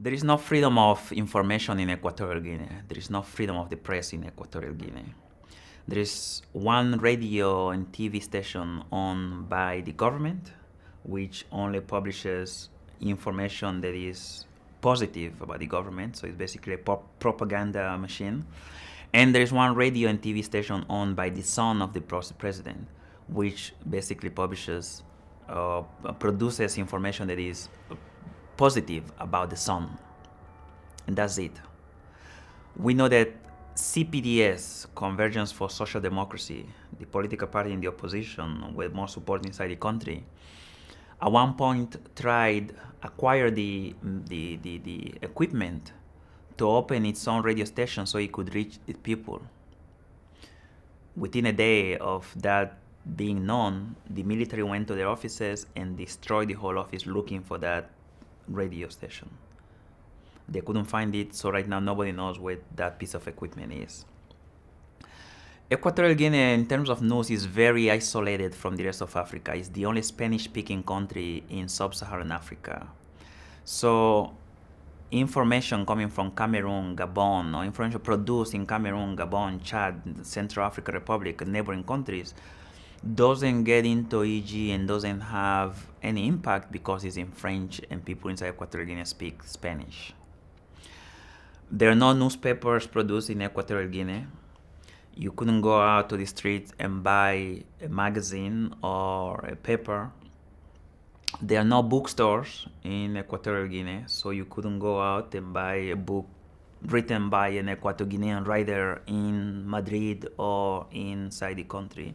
There is no freedom of information in Equatorial Guinea. There is no freedom of the press in Equatorial Guinea. There is one radio and TV station owned by the government, which only publishes information that is positive about the government. So it's basically a propaganda machine. And there is one radio and TV station owned by the son of the president, which basically publishes, produces information that is positive about the son. And that's it. We know that CPDS, Convergence for Social Democracy, the political party in the opposition with more support inside the country, at one point tried acquire the equipment to open its own radio station so it could reach the people. Within a day of that being known, the military went to their offices and destroyed the whole office looking for that radio station. They couldn't find it, so right now nobody knows where that piece of equipment is. Equatorial Guinea, in terms of news, is very isolated from the rest of Africa. It's the only Spanish-speaking country in sub-Saharan Africa. So information coming from Cameroon, Gabon, or information produced in Cameroon, Gabon, Chad, Central African Republic, neighboring countries, doesn't get into EG and doesn't have any impact because it's in French and people inside Equatorial Guinea speak Spanish. There are no newspapers produced in Equatorial Guinea. You couldn't go out to the street and buy a magazine or a paper. There are no bookstores in Equatorial Guinea, so you couldn't go out and buy a book written by an Equatorial Guinean writer in Madrid or inside the country.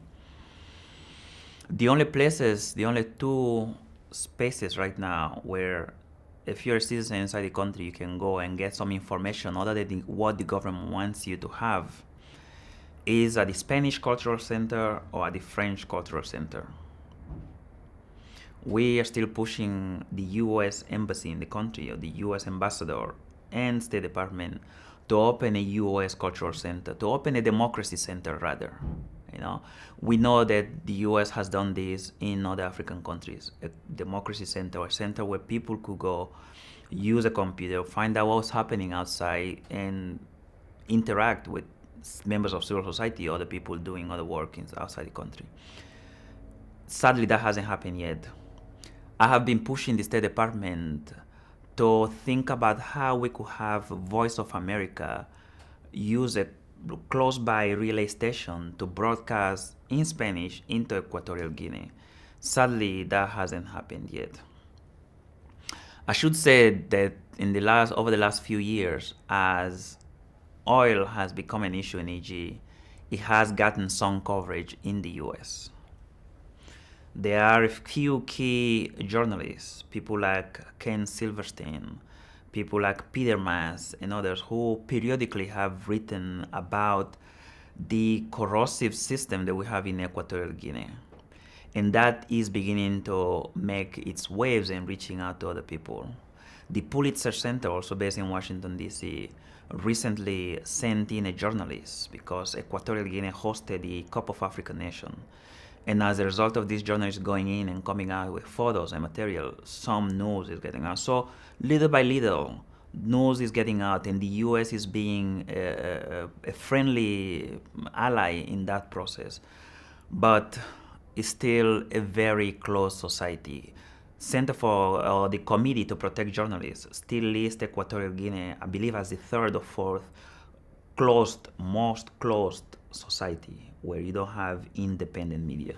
The only two spaces right now where if you're a citizen inside the country, you can go and get some information other than what the government wants you to have is at the Spanish Cultural Center or at the French Cultural Center. We are still pushing the U.S. Embassy in the country, or the U.S. Ambassador and State Department, to open a U.S. Cultural Center, to open a democracy center rather. We know that the U.S. has done this in other African countries, a democracy center, a center where people could go, use a computer, find out what's happening outside, and interact with members of civil society, other people doing other work outside the country. Sadly, that hasn't happened yet. I have been pushing the State Department to think about how we could have Voice of America use a close by relay station to broadcast in Spanish into Equatorial Guinea. Sadly, that hasn't happened yet. I should say that over the last few years, as oil has become an issue in EG, it has gotten some coverage in the US. There are a few key journalists, people like Ken Silverstein, people like Peter Maas and others who periodically have written about the corrosive system that we have in Equatorial Guinea. And that is beginning to make its waves and reaching out to other people. The Pulitzer Center, also based in Washington, D.C., recently sent in a journalist because Equatorial Guinea hosted the Cup of African Nations. And as a result of these journalists going in and coming out with photos and material, some news is getting out. So little by little, news is getting out, and the U.S. is being a friendly ally in that process. But it's still a very closed society. Center for the Committee to Protect Journalists still lists Equatorial Guinea, I believe, as the third or fourth most closed society where you don't have independent media.